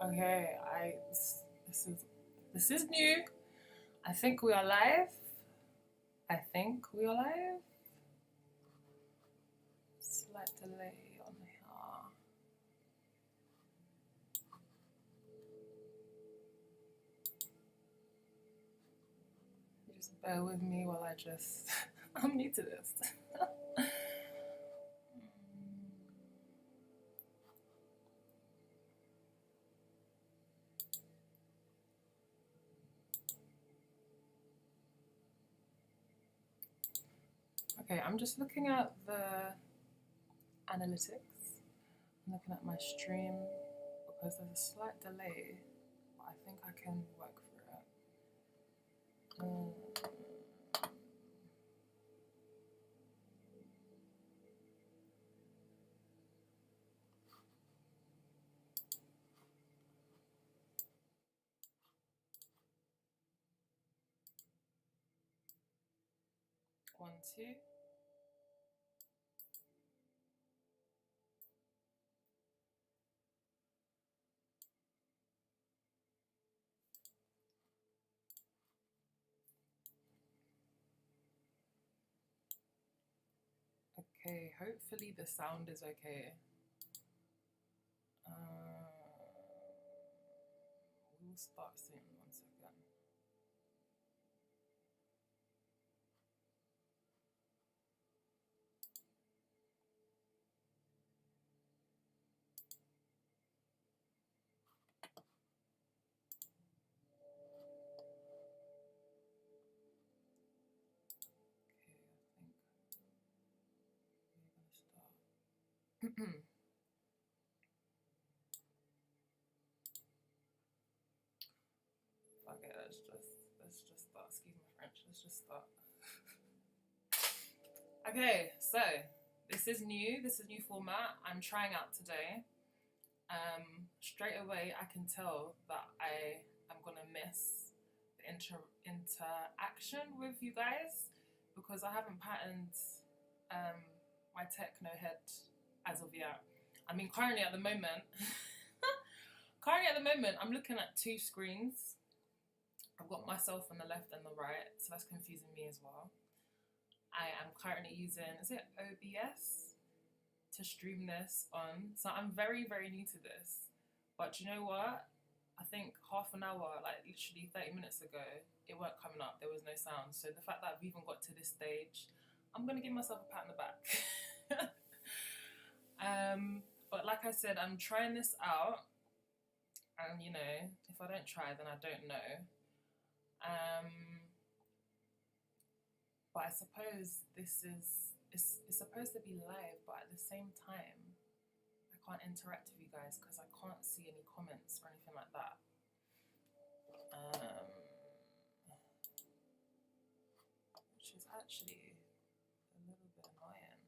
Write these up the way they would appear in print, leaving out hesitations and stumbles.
Okay, this is new. I think we are live. I think we are live. Slight delay on here. Just bear with me while I just I'm new to this. Okay, I'm just looking at the analytics. I'm looking at my stream because there's a slight delay, but I think I can work through it. 1, 2. Okay, hopefully the sound is okay. We'll start soon. 1 second. Okay, I think we're gonna start. Okay, let's just start. Excuse my French. Let's just start. Okay, so this is new. This is new format. I'm trying out today. Straight away, I can tell that I am gonna miss the interaction with you guys because I haven't patterned my techno head as of yet. I mean, currently at the moment, I'm looking at two screens. I've got myself on the left and the right, so that's confusing me as well. I am currently using, is it OBS to stream this on? So I'm very, very new to this. But you know what? I think half an hour, like literally 30 minutes ago, it weren't coming up. There was no sound. So the fact that I've even got to this stage, I'm going to give myself a pat on the back. But like I said, I'm trying this out. And, you know, if I don't try, then I don't know. But I suppose it's supposed to be live, but at the same time, I can't interact with you guys because I can't see any comments or anything like that. Which is actually a little bit annoying.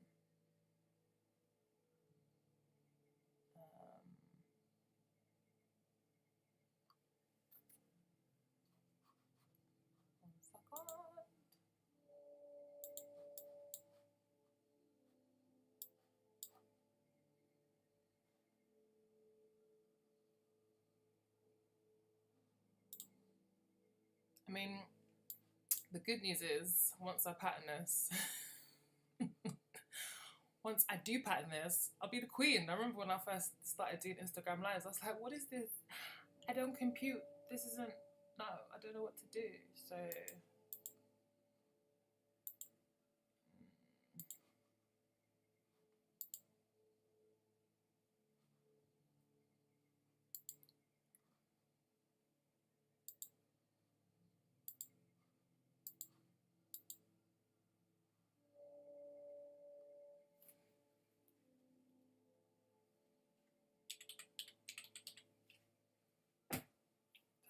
One second. I mean, the good news is once I pattern this, once I do pattern this, I'll be the queen. I remember when I first started doing Instagram lives, I was like, what is this? I don't compute. This isn't, no, I don't know what to do. So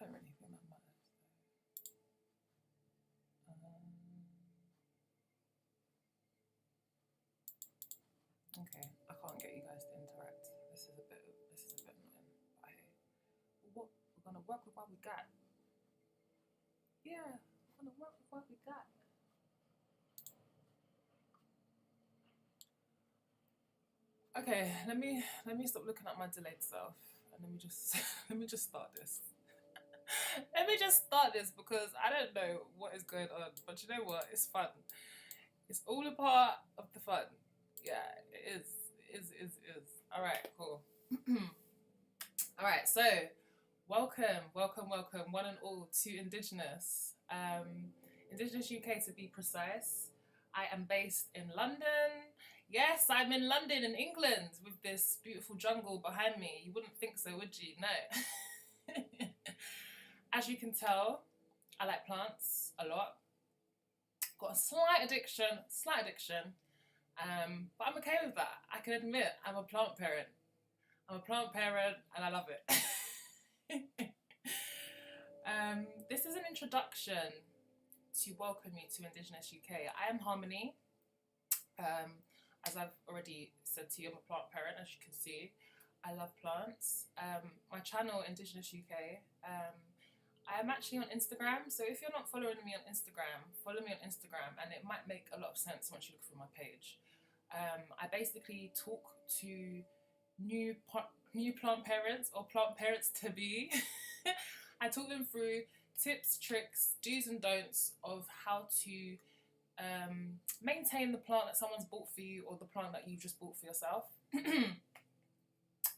I don't really think that matters. Okay, I can't get you guys to interact. This is a bit annoying. But hey, what we're gonna work with what we got. Yeah, we're gonna work with what we got. Okay, let me stop looking at my delayed self. and let me just let me just start this. Let me just start this because I don't know what is going on, but you know what? It's fun. It's all a part of the fun. Yeah, it is. It is. All right, cool. All right, so welcome, one and all to Indigenous. Indigenous UK to be precise. I am based in London. Yes, I'm in London, in England, with this beautiful jungle behind me. You wouldn't think so, would you? No. As you can tell, I like plants a lot. Got a slight addiction, but I'm okay with that. I can admit I'm a plant parent. And I love it. This is an introduction to welcome you to Indigenous UK. I am Harmoney. As I've already said to you, I'm a plant parent, as you can see. I love plants. My channel, Indigenous UK, I am actually on Instagram, so if you're not following me on Instagram, follow me on Instagram, and it might make a lot of sense once you look through my page. I basically talk to new plant parents or plant parents to be. I talk them through tips, tricks, do's and don'ts of how to maintain the plant that someone's bought for you or the plant that you just bought for yourself.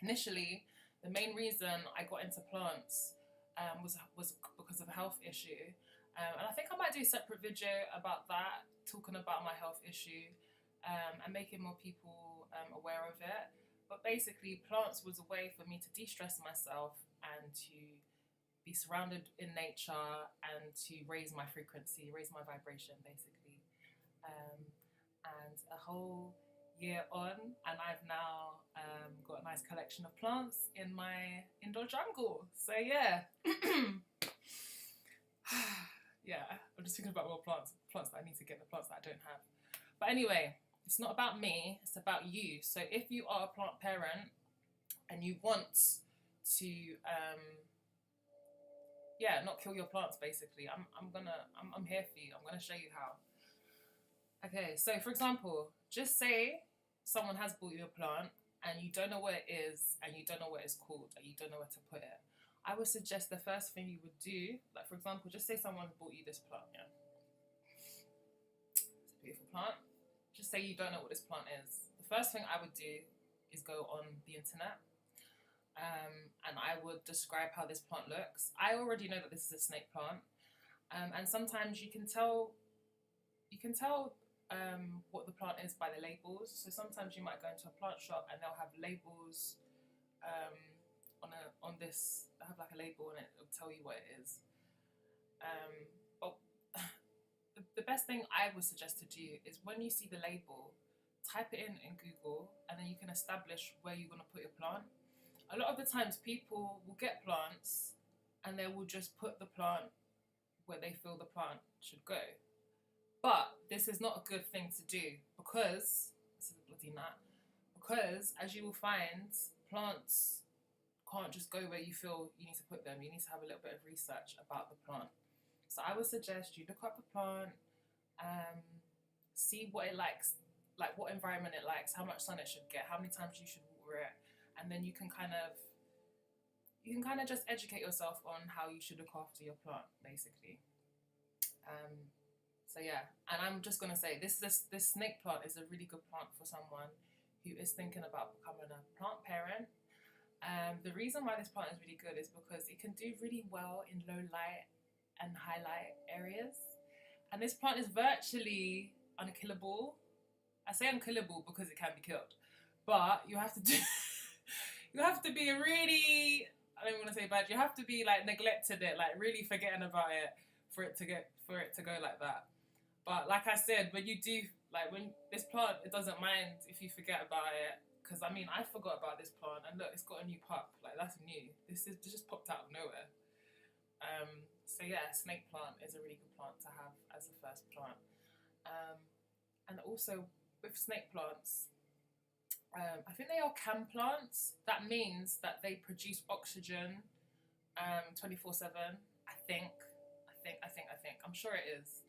Initially, the main reason I got into plants was because of a health issue, and I think I might do a separate video about that, talking about my health issue and making more people aware of it. But basically, plants was a way for me to de-stress myself and to be surrounded in nature and to raise my frequency, raise my vibration, basically. And a whole year on, and I've now got a nice collection of plants in my indoor jungle. So yeah. Yeah, I'm just thinking about more plants that I need to get, the plants that I don't have. But anyway, it's not about me, it's about you. So if you are a plant parent and you want to not kill your plants, basically, I'm here for you. I'm gonna show you how. Okay, so for example, just say someone has bought you a plant and you don't know what it is and you don't know what it's called and you don't know where to put it. I would suggest the first thing you would do, like for example, just say someone bought you this plant, yeah? It's a beautiful plant. Just say you don't know what this plant is. The first thing I would do is go on the internet and I would describe how this plant looks. I already know that this is a snake plant, and sometimes you can tell what the plant is by the labels. So sometimes you might go into a plant shop and they'll have labels on this. They have like a label and it'll tell you what it is. But the best thing I would suggest to do is when you see the label, type it in Google, and then you can establish where you're going to put your plant. A lot of the times people will get plants and they will just put the plant where they feel the plant should go. But this is not a good thing to do because, this is a bloody gnat, because as you will find, plants can't just go where you feel you need to put them. You need to have a little bit of research about the plant. So I would suggest you look up the plant, see what it likes, like what environment it likes, how much sun it should get, how many times you should water it, and then you can kind of just educate yourself on how you should look after your plant, basically. So yeah, and I'm just gonna say this snake plant is a really good plant for someone who is thinking about becoming a plant parent. The reason why this plant is really good is because it can do really well in low light and highlight areas, and this plant is virtually unkillable. I say unkillable because it can be killed, but you have to do you have to be really, I don't want to say bad, you have to be like neglecting it, like really forgetting about it for it to go like that. But like I said, when you do, like when this plant, it doesn't mind if you forget about it. Because I mean, I forgot about this plant, and look, it's got a new pup. Like that's new. This just popped out of nowhere. So yeah, snake plant is a really good plant to have as a first plant. And also with snake plants, I think they are can plants. That means that they produce oxygen 24/7. I think. I'm sure it is.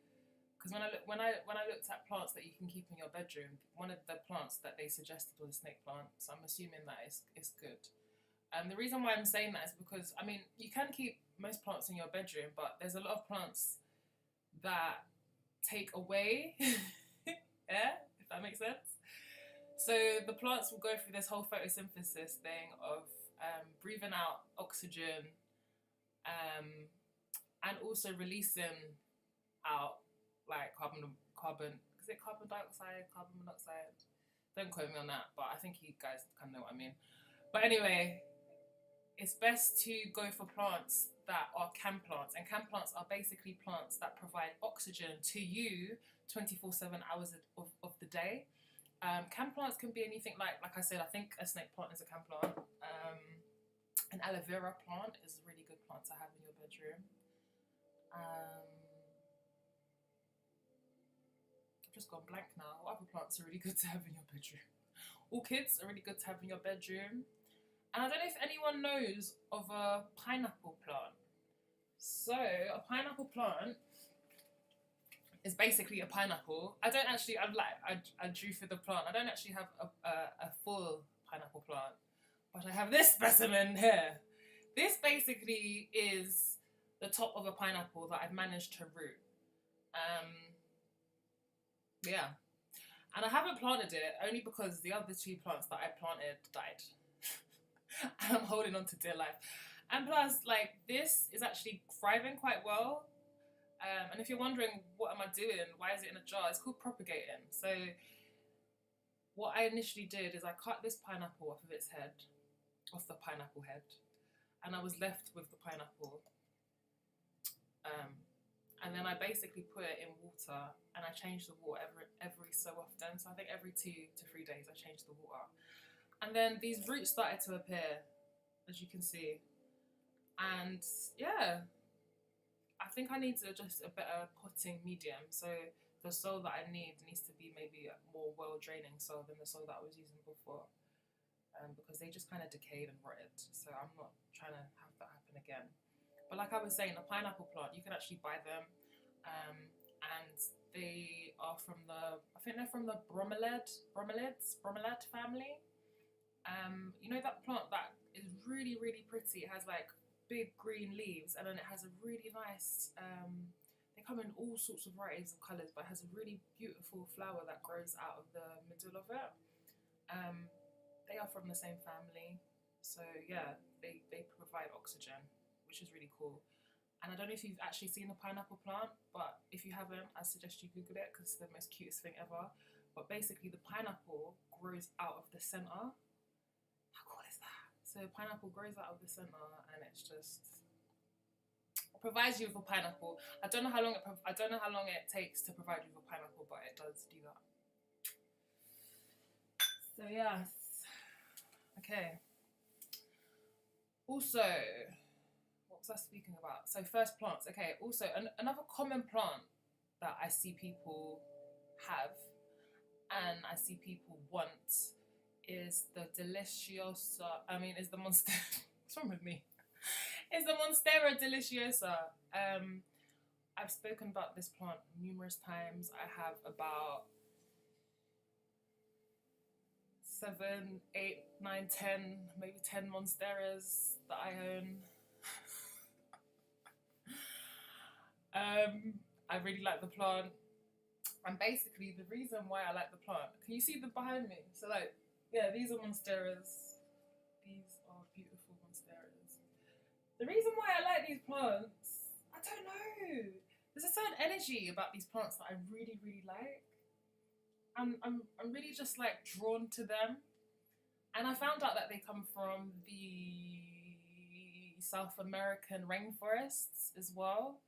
Because when I looked at plants that you can keep in your bedroom, one of the plants that they suggested was a snake plant. So I'm assuming that it's good. The reason why I'm saying that is because, I mean, you can keep most plants in your bedroom, but there's a lot of plants that take away, yeah, if that makes sense. So the plants will go through this whole photosynthesis thing of breathing out oxygen, and also releasing out like carbon. Is it carbon dioxide, carbon monoxide? Don't quote me on that, but I think you guys kind of know what I mean. But anyway, it's best to go for plants that are can plants, and can plants are basically plants that provide oxygen to you 24/7 hours of the day. Can plants can be anything like I said, I think a snake plant is a can plant. An aloe vera plant is a really good plant to have in your bedroom. I've just gone blank now. What other plants are really good to have in your bedroom? Orchids are really good to have in your bedroom. And I don't know if anyone knows of a pineapple plant. So a pineapple plant is basically a pineapple. I drew for the plant. I don't actually have a full pineapple plant, but I have this specimen here. This basically is the top of a pineapple that I've managed to root. Yeah. And I haven't planted it only because the other two plants that I planted died. And I'm holding on to dear life. And plus, like, this is actually thriving quite well. And if you're wondering, what am I doing? Why is it in a jar? It's called propagating. So what I initially did is I cut this pineapple off of its head, off the pineapple head, and I was left with the pineapple. And then I basically put it in water, and I changed the water every so often. So I think every 2 to 3 days I changed the water. And then these roots started to appear, as you can see. And yeah, I think I need to just a better potting medium. So the soil that I need needs to be maybe a more well-draining soil than the soil that I was using before. Because they just kind of decayed and rotted. So I'm not trying to have that happen again. But like I was saying, a pineapple plant, you can actually buy them. And they are from I think they're from the bromelid family. You know that plant that is really, really pretty? It has like big green leaves, and then it has a really nice, they come in all sorts of varieties of colours, but it has a really beautiful flower that grows out of the middle of it. They are from the same family. So yeah, they provide oxygen, which is really cool. And I don't know if you've actually seen a pineapple plant, but if you haven't, I suggest you Google it because it's the most cutest thing ever. But basically the pineapple grows out of the centre. How cool is that? So pineapple grows out of the centre, and it's just provides you with a pineapple. I don't know how long it takes to provide you with a pineapple, but it does do that. So yes. Okay. Also, what was I speaking about? So first plants. Okay. Also, another common plant that I see people have and I see people want is the deliciosa. Is the monster. What's wrong with me? Is the Monstera deliciosa. I've spoken about this plant numerous times. I have about 7, 8, 9, 10, maybe 10 Monsteras that I own. I really like the plant. And basically the reason why I like the plant, can you see them behind me? So like, yeah, these are Monsteras. These are beautiful Monsteras. The reason why I like these plants, I don't know. There's a certain energy about these plants that I really, really like. I'm really just like drawn to them. And I found out that they come from the South American rainforests as well.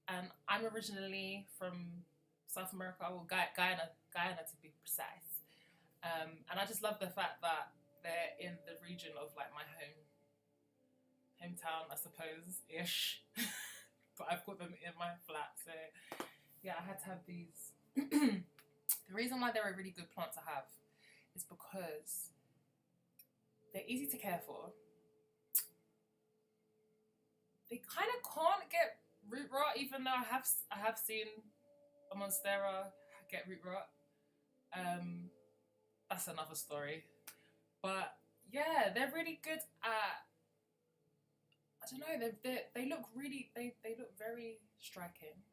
And I'm originally from South America, or Guyana to be precise. And I just love the fact that they're in the region of like my hometown, I suppose, ish. But I've got them in my flat, so yeah, I had to have these. The reason why they're a really good plant to have is because they're easy to care for. They kind of can't get root rot, even though I have seen a Monstera get root rot. That's another story. But yeah, they're really good at don't know, they look really, they look very striking.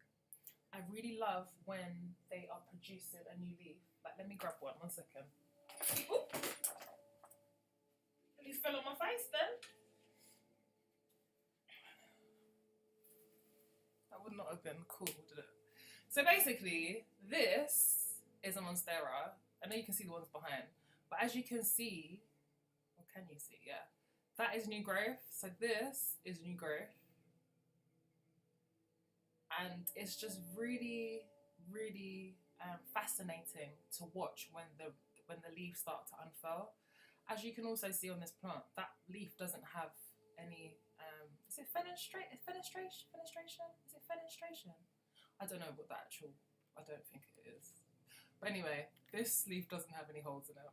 I really love when they are producing a new leaf. Like, let me grab one second. Oop. Really fell on my face then. That would not have been cool, did it? So basically, this is a Monstera. I know you can see the ones behind, but as you can see, or can you see? Yeah, that is new growth. So this is new growth. And it's just really, really fascinating to watch when the leaves start to unfurl. As you can also see on this plant, that leaf doesn't have any. Is it fenestration? Is it fenestration? I don't know what the actual. I don't think it is. But anyway, this leaf doesn't have any holes in it,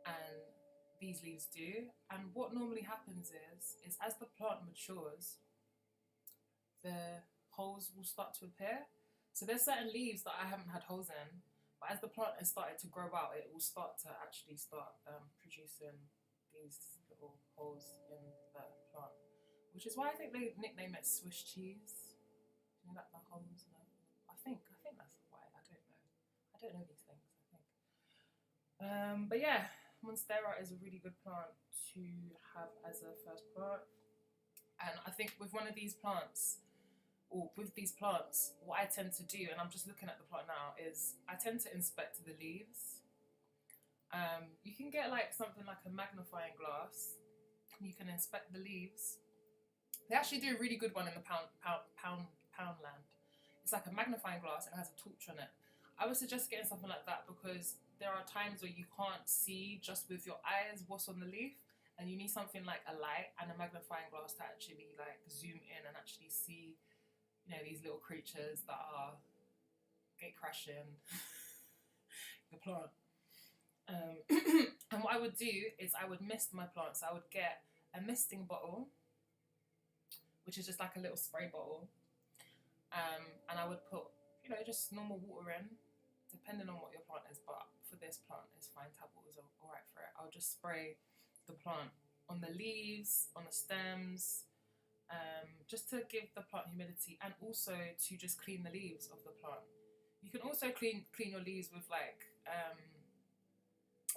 and these leaves do. And what normally happens is as the plant matures, the holes will start to appear. So there's certain leaves that I haven't had holes in, but as the plant has started to grow out, it will start to actually start producing these little holes in the plant, which is why I think they nickname it Swiss cheese. You know, like the holes. I think that's why. I don't know these things. I think. But yeah, Monstera is a really good plant to have as a first plant, and I think with one of these plants. Or with these plants, what I tend to do, and I'm just looking at the plant now, is I tend to inspect the leaves. You can get like something like a magnifying glass. You can inspect the leaves. They actually do a really good one in the Poundland. It's like a magnifying glass and it has a torch on it. I would suggest getting something like that because there are times where you can't see just with your eyes what's on the leaf, and you need something like a light and a magnifying glass to actually like zoom in and actually see. You know, these little creatures that are gate crashing the plant. And what I would do is I would mist my plants. I would get a misting bottle, which is just like a little spray bottle, and I would put, you know, just normal water in, depending on what your plant is. But for this plant, it's fine. Tap water is all right for it. I'll just spray the plant on the leaves, on the stems. Just to give the plant humidity and also to just clean the leaves of the plant. You can also clean your leaves with like,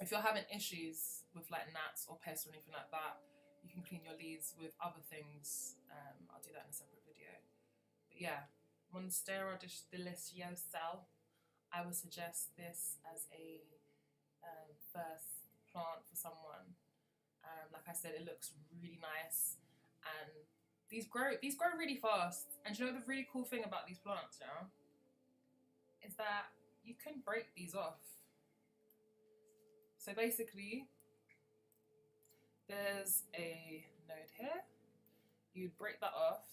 if you're having issues with like gnats or pests or anything like that, you can clean your leaves with other things. I'll do that in a separate video. But yeah, Monstera deliciosa. I would suggest this as a first plant for someone. Like I said, it looks really nice and these grow really fast. And you know the really cool thing about these plants, yeah, is that you can break these off. So basically, there's a node here. You break that off,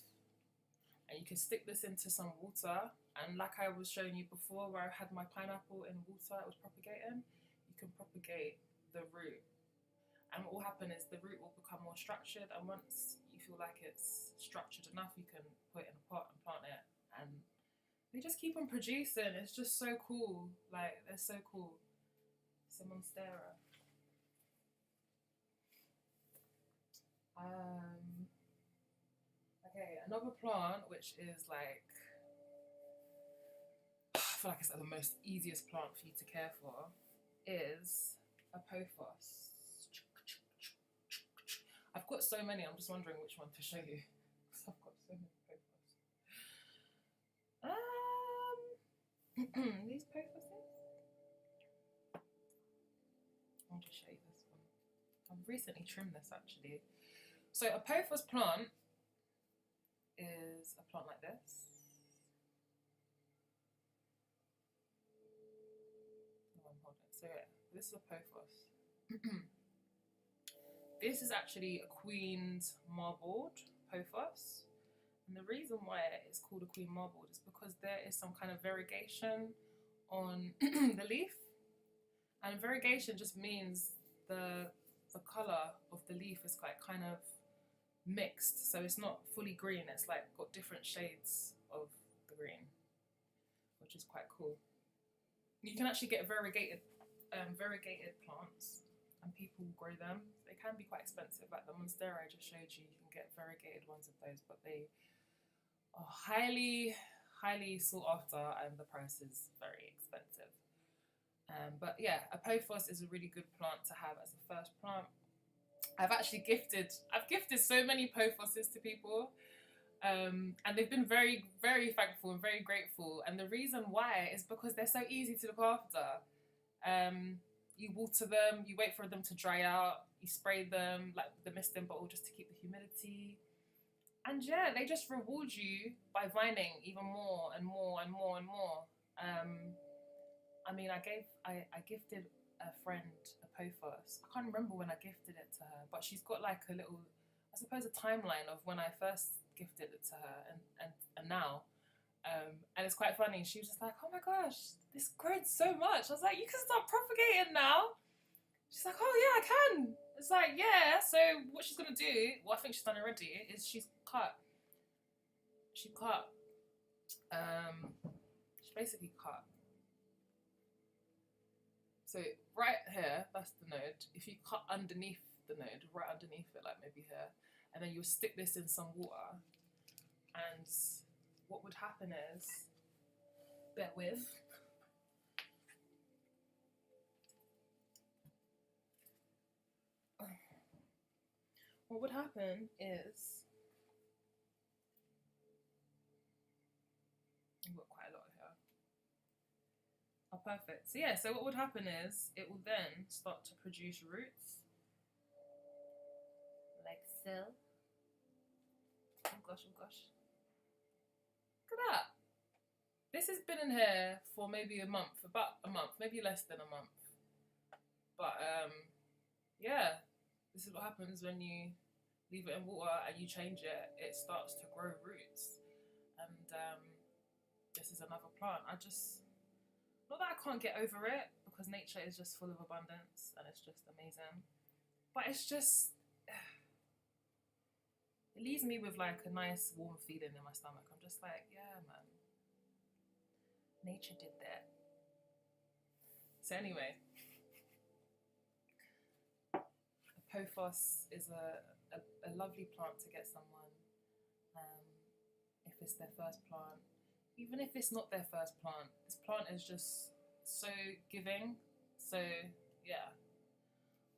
and you can stick this into some water. And like I was showing you before, where I had my pineapple in water, it was propagating. You can propagate the root. And what will happen is the root will become more structured, and once you feel like it's structured enough, you can put it in a pot and plant it, and they just keep on producing. It's just so cool. Like, they're so cool. It's a Monstera. Okay, another plant which is like, I feel like it's like the most easiest plant for you to care for is a pothos. I've got so many, I'm just wondering which one to show you. Because I've got so many pothos. These pothoses? I'll just show you this one. I've recently trimmed this actually. So a pothos plant is a plant like this. So yeah, this is a pothos. This is actually a queen's marbled pothos, and the reason why it's called a queen marbled is because there is some kind of variegation on the leaf, and variegation just means the colour of the leaf is like kind of mixed, so it's not fully green, it's like got different shades of the green, which is quite cool. You can actually get variegated plants and people grow them. They can be quite expensive. Like the Monstera I just showed you, you can get variegated ones of those, but they are highly, highly sought after, and the price is very expensive. But yeah, Apophos is a really good plant to have as a first plant. I've gifted so many Apophoses to people, and they've been very, very thankful and very grateful. And the reason why is because they're so easy to look after. You water them, you wait for them to dry out, you spray them like with the misting bottle just to keep the humidity. And yeah, they just reward you by vining even more and more and more and more. I mean, I gifted a friend a Pothos. I can't remember when I gifted it to her, but she's got like a little, I suppose, a timeline of when I first gifted it to her and now. And it's quite funny. She was just like, "Oh my gosh, this grown so much." I was like, "You can start propagating now." She's like, "Oh yeah, I can." It's like, yeah. So what she's gonna do, well, I think she's done already, is she basically cut. So right here, that's the node. If you cut underneath the node, right underneath it, like maybe here, and then you'll stick this in some water, and what would happen is, bear with. What would happen is, we've got quite a lot here. Oh, perfect. So yeah, so what would happen is, it will then start to produce roots, like so. Oh gosh, oh gosh. Look at that. This has been in here for maybe about a month, maybe less than a month. But yeah, this is what happens when you leave it in water and you change it. It starts to grow roots. And this is another plant. Not that I can't get over it, because nature is just full of abundance and it's just amazing. But it's just, it leaves me with like a nice warm feeling in my stomach. I'm just like, yeah, man. Nature did that. So anyway, Pothos is a lovely plant to get someone if it's their first plant. Even if it's not their first plant, this plant is just so giving. So yeah,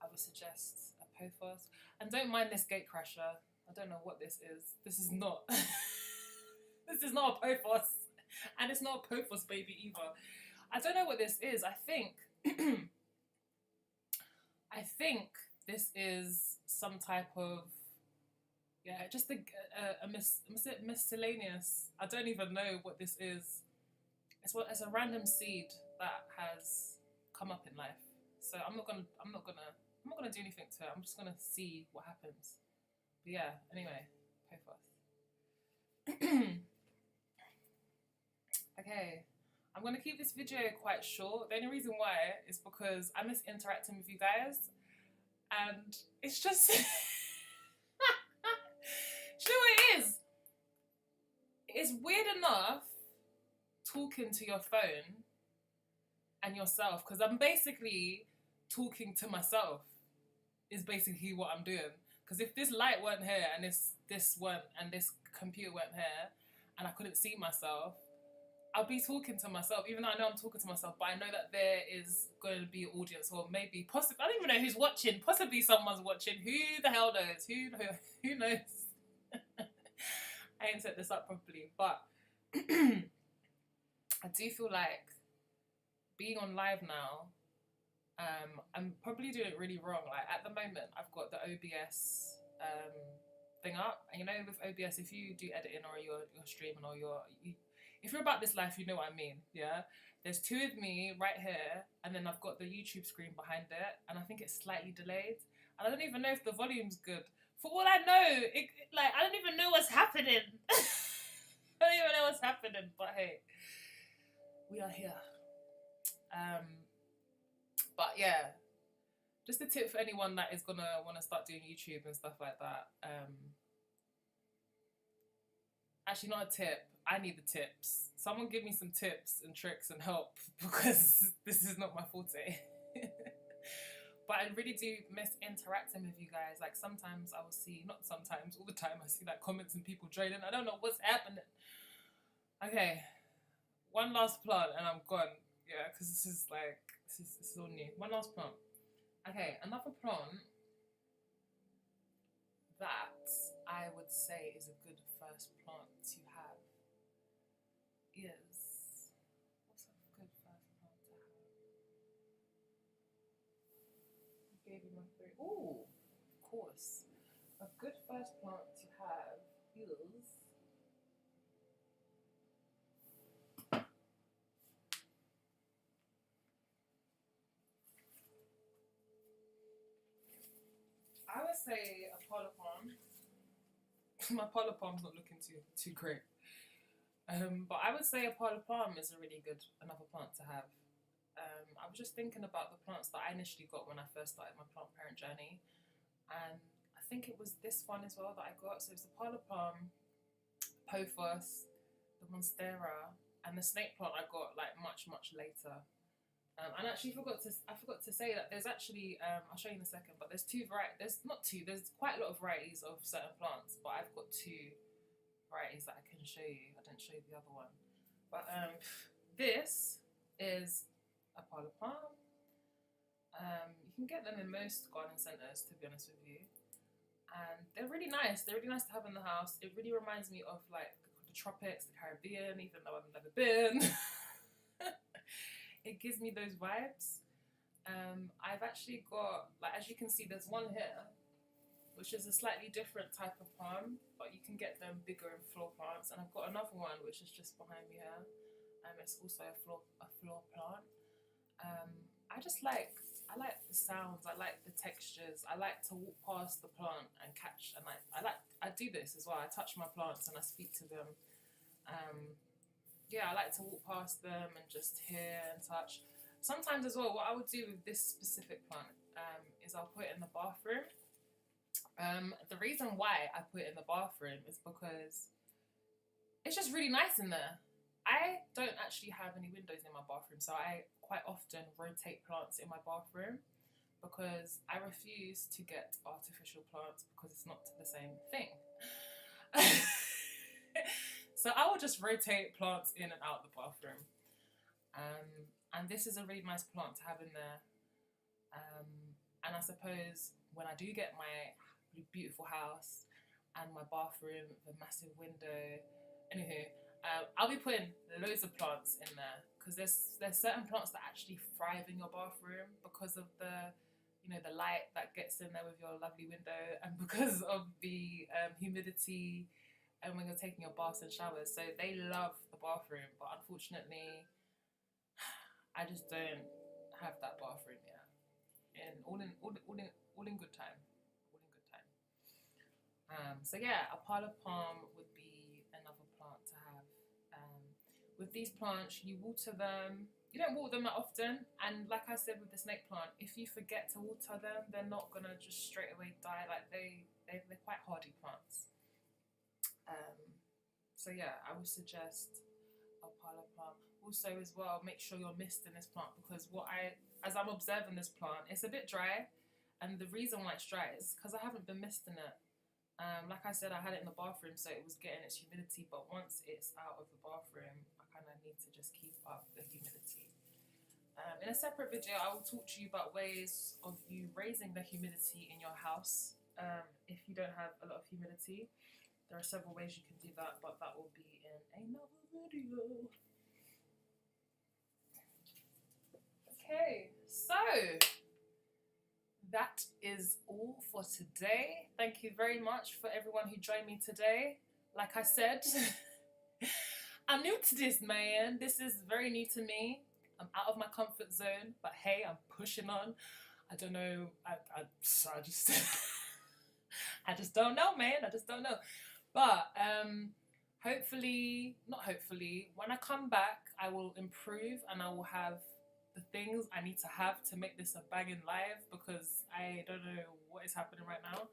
I would suggest a Pothos. And don't mind this gate crasher. I don't know what this is. This is not this is not a Pothos. And it's not a Pothos baby either. I don't know what this is. I think this is some type of, yeah, just a miscellaneous. I don't even know what this is. It's a random seed that has come up in life. So I'm not gonna do anything to it. I'm just gonna see what happens. But yeah, anyway, Pothos. Okay, I'm gonna keep this video quite short. The only reason why is because I miss interacting with you guys, and it's just, you know what it is? It's weird enough talking to your phone and yourself, because I'm basically talking to myself. Is basically what I'm doing. Because if this light weren't here and this computer weren't here, and I couldn't see myself, I'll be talking to myself, even though I know I'm talking to myself, but I know that there is going to be an audience, or maybe, possibly, I don't even know who's watching, possibly someone's watching, who the hell knows, who knows? I ain't set this up properly, but I do feel like being on live now, I'm probably doing it really wrong. Like at the moment, I've got the OBS thing up, and you know, with OBS, if you do editing or you're streaming or if you're about this life, you know what I mean, yeah? There's two of me right here, and then I've got the YouTube screen behind it, and I think it's slightly delayed, and I don't even know if the volume's good. For all I know, I don't even know what's happening. I don't even know what's happening, but hey, we are here. But yeah, just a tip for anyone that is gonna want to start doing YouTube and stuff like that. Actually, not a tip. I need the tips. Someone give me some tips and tricks and help, because this is not my forte. But I really do miss interacting with you guys. Like sometimes I will see, not sometimes, all the time I see like comments and people joining. I don't know what's happening. Okay, one last plant and I'm gone. Yeah, because this is all new. One last plant. Okay, another plant that I would say is a good first plant to have is, what's a good first plant to have? I gave you my three. Ooh, of course. A good first plant to have is, I would say a polar palm. My polar palm's not looking too great. But I would say a polar palm is a really good another plant to have. I was just thinking about the plants that I initially got when I first started my plant parent journey, and I think it was this one as well that I got. So it's the polar palm, pothos, the monstera, and the snake plant I got like much later. And actually I forgot to say that there's actually I'll show you in a second, but there's there's quite a lot of varieties of certain plants, but I've got two varieties that I can show you. I didn't show you the other one, but this is a polar palm. You can get them in most garden centres, to be honest with you, and they're really nice. They're really nice to have in the house. It really reminds me of like the tropics, the Caribbean, even though I've never been. It gives me those vibes. I've actually got, like, as you can see, there's one here, which is a slightly different type of palm, but you can get them bigger in floor plants. And I've got another one, which is just behind me here. It's also a floor plant. I like the sounds, I like the textures. I like to walk past the plant and catch, and I do this as well. I touch my plants and I speak to them. Yeah, I like to walk past them and just hear and touch. Sometimes as well, what I would do with this specific plant is I'll put it in the bathroom. The reason why I put it in the bathroom is because it's just really nice in there. I don't actually have any windows in my bathroom, so I quite often rotate plants in my bathroom because I refuse to get artificial plants because it's not the same thing. So I will just rotate plants in and out the bathroom. And this is a really nice plant to have in there. And I suppose when I do get my beautiful house and my bathroom with a massive window, anywho, I'll be putting loads of plants in there because there's certain plants that actually thrive in your bathroom because of the light that gets in there with your lovely window, and because of the humidity. And when you're taking your baths and showers, so they love the bathroom, but unfortunately I just don't have that bathroom yet. And all in good time. So yeah, a pile of palm would be another plant to have. With these plants, you water them. You don't water them that often, and like I said with the snake plant, if you forget to water them, they're not gonna just straight away die. Like they're quite hardy plants. So yeah, I would suggest a pile of plant. Also as well, make sure you're misting this plant because as I'm observing this plant, it's a bit dry, and the reason why it's dry is because I haven't been misting it. Like I said, I had it in the bathroom, so it was getting its humidity, but once it's out of the bathroom, I kind of need to just keep up the humidity. In a separate video, I will talk to you about ways of you raising the humidity in your house if you don't have a lot of humidity. There are several ways you can do that, but that will be in another video. Okay, so that is all for today. Thank you very much for everyone who joined me today. Like I said, I'm new to this, man. This is very new to me. I'm out of my comfort zone, but hey, I'm pushing on. I don't know. I just I just don't know, man. I just don't know. But not hopefully, when I come back, I will improve and I will have the things I need to have to make this a banging live because I don't know what is happening right now.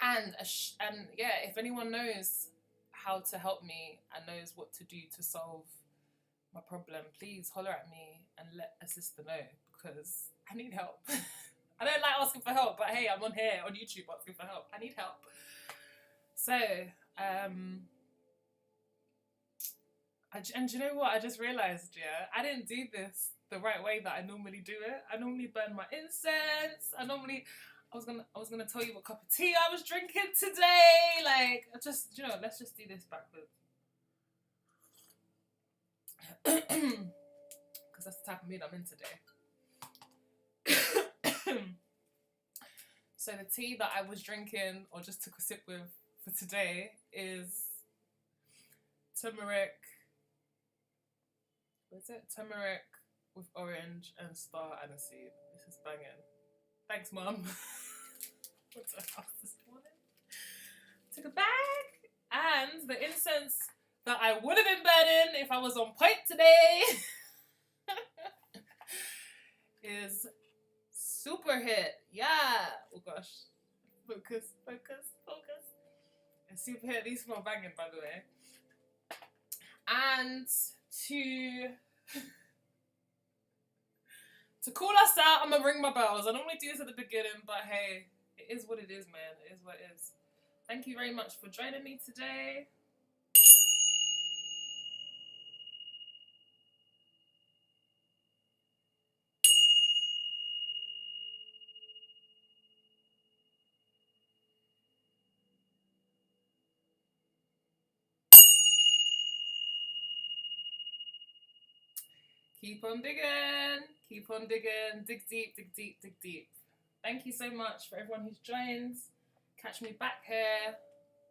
And yeah, if anyone knows how to help me and knows what to do to solve my problem, please holler at me and let a sister know because I need help. I don't like asking for help, but hey, I'm on here on YouTube asking for help. I need help. So, and do you know what? I just realised, yeah, I didn't do this the right way that I normally do it. I normally burn my incense. I was gonna tell you what cup of tea I was drinking today. Like, let's just do this backwards. Because that's the type of mood I'm in today. So the tea that I was drinking, or just took a sip with for today, is turmeric. What is it? Turmeric with orange and star aniseed. This is banging. Thanks, Mum. What's the house this morning? Took a bag. And the incense that I would have been burning if I was on point today is super hit. Yeah. Oh gosh. Focus. And super hit. These smell banging, by the way. And to call us out, I'm gonna ring my bells. I normally do this at the beginning, but hey, it is what it is, man. It is what it is. Thank you very much for joining me today. Keep on digging, dig deep. Thank you so much for everyone who's joined. Catch me back here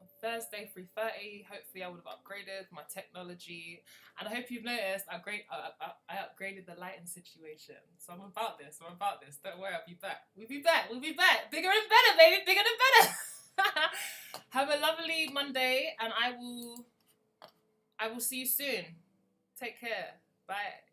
on Thursday, 3:30. Hopefully I would have upgraded my technology. And I hope you've noticed I upgraded the lighting situation. So I'm about this. Don't worry, I'll be back. We'll be back. Bigger and better, baby. Bigger and better. Have a lovely Monday, and I will see you soon. Take care. Bye.